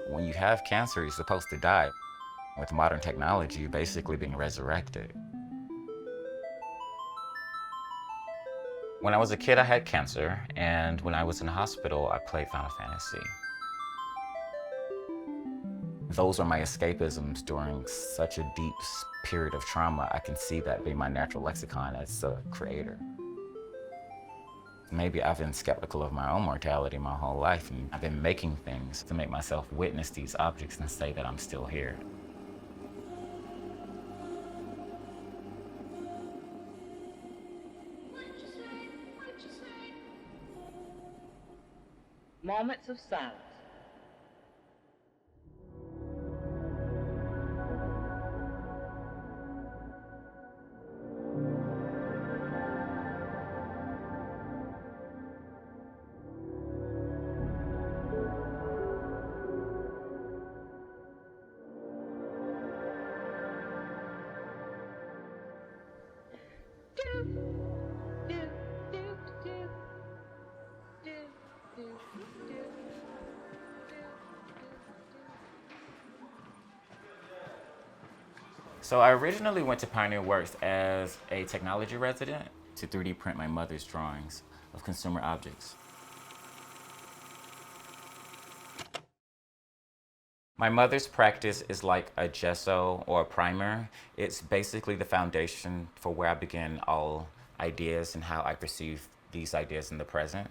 When you have cancer, you're supposed to die. With modern technology, you're basically being resurrected. When I was a kid, I had cancer, and when I was in the hospital, I played Final Fantasy. Those are my escapisms during such a deep period of trauma. I can see that being my natural lexicon as a creator. Maybe I've been skeptical of my own mortality my whole life, and I've been making things to make myself witness these objects and say that I'm still here. Moments of silence. So I originally went to Pioneer Works as a technology resident to 3D print my mother's drawings of consumer objects. My mother's practice is like a gesso or a primer. It's basically the foundation for where I begin all ideas and how I perceive these ideas in the present.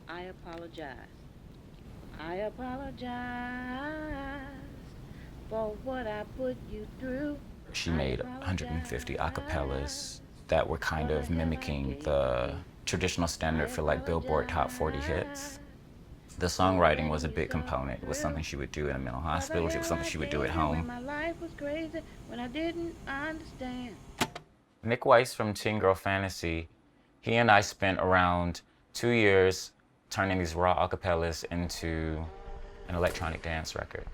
I apologize. I apologize for what I put you through. She made 150 acapellas that were kind of mimicking the traditional standard for like Billboard Top 40 hits. The songwriting was a big component. It was something she would do in a mental hospital. It was something she would do at home. My life was crazy when I didn't understand. Nick Weiss from Teen Girl Fantasy, he and I spent around 2 years turning these raw acapellas into an electronic dance record.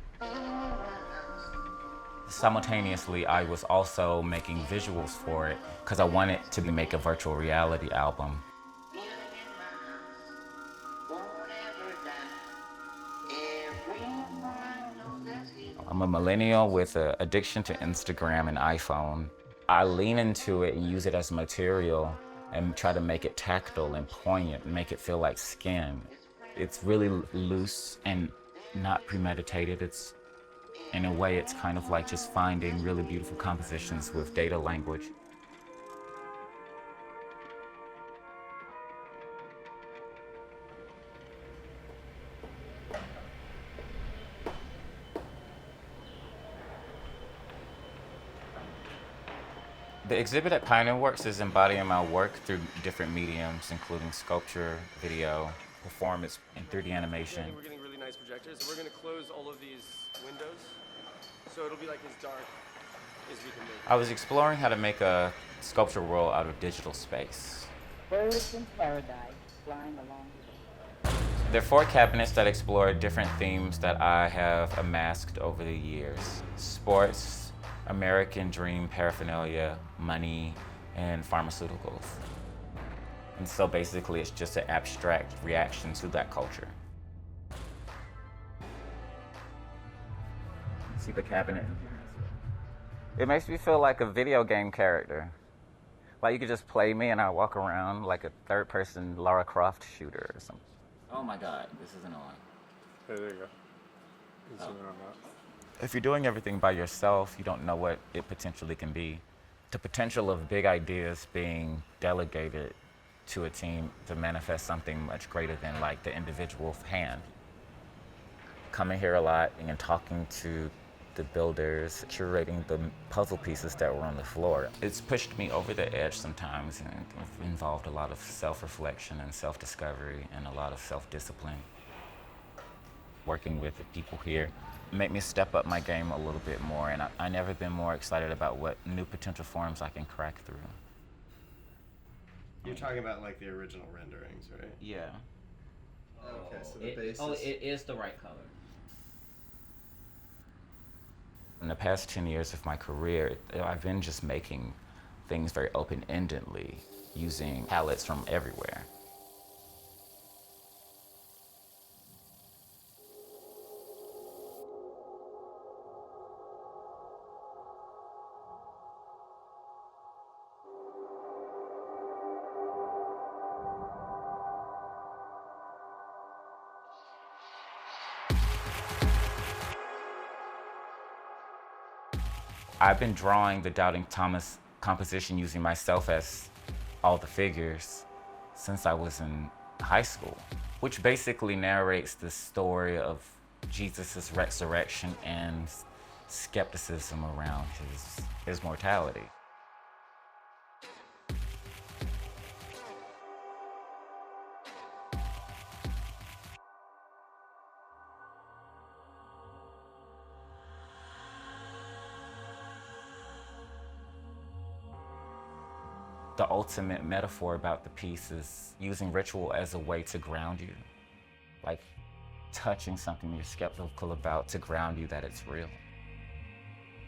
Simultaneously, I was also making visuals for it because I wanted to make a virtual reality album. I'm a millennial with an addiction to Instagram and iPhone. I lean into it and use it as material and try to make it tactile and poignant and make it feel like skin. It's really loose and not premeditated. In a way, it's kind of like just finding really beautiful compositions with data language. The exhibit at Pioneer Works is embodying my work through different mediums, including sculpture, video, performance, and 3D animation. We're getting really nice projectors, and we're going to close all of these windows, so it'll be like as dark as we can make it. I was exploring how to make a sculpture world out of digital space. Birds in paradise flying along the way. There are 4 cabinets that explore different themes that I have amassed over the years. Sports, American dream paraphernalia, money, and pharmaceuticals. And so basically it's just an abstract reaction to that culture. See the cabinet? It makes me feel like a video game character. Like you could just play me and I walk around like a third-person Lara Croft shooter or something. Oh my God, this isn't on. Hey, there you go. Zoom in on that. If you're doing everything by yourself, you don't know what it potentially can be. The potential of big ideas being delegated to a team to manifest something much greater than like the individual hand. Coming here a lot and talking to the builders, curating the puzzle pieces that were on the floor. It's pushed me over the edge sometimes and involved a lot of self-reflection and self-discovery and a lot of self-discipline. Working with the people here made me step up my game a little bit more, and I've never been more excited about what new potential forms I can crack through. You're talking about like the original renderings, right? Yeah. Okay, so the basis. It is the right color. In the past 10 years of my career, I've been just making things very open-endedly. using palettes from everywhere. I've been drawing the Doubting Thomas composition using myself as all the figures since I was in high school, which basically narrates the story of Jesus' resurrection and skepticism around his mortality. The ultimate metaphor about the piece is using ritual as a way to ground you. Like touching something you're skeptical about to ground you that it's real.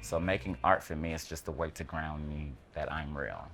So making art for me is just a way to ground me that I'm real.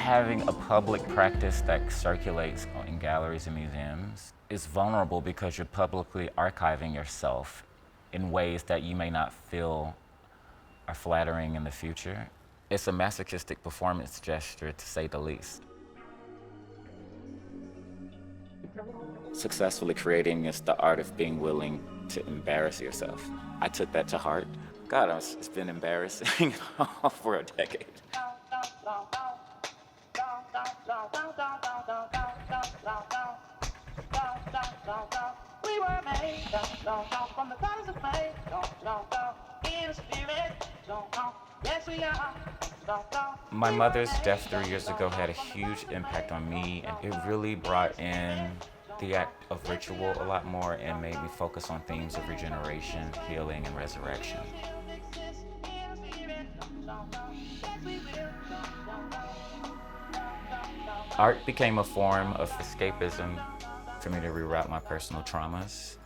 Having a public practice that circulates in galleries and museums is vulnerable because you're publicly archiving yourself in ways that you may not feel are flattering in the future. It's a masochistic performance gesture, to say the least. Successfully creating is the art of being willing to embarrass yourself. I took that to heart. God, it's been embarrassing for a decade. We were made from the colors of clay. In the spirit. Yes, we are. My mother's death 3 years ago had a huge impact on me, and it really brought in the act of ritual a lot more and made me focus on themes of regeneration, healing, and resurrection. Art became a form of escapism for me to reroute my personal traumas.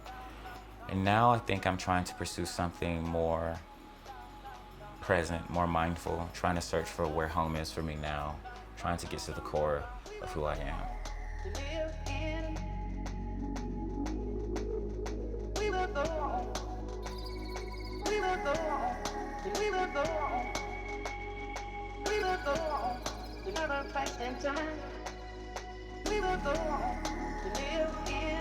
And now I think I'm trying to pursue something more present, more mindful, trying to search for where home is for me now, trying to get to the core of who I am. We will go on to live in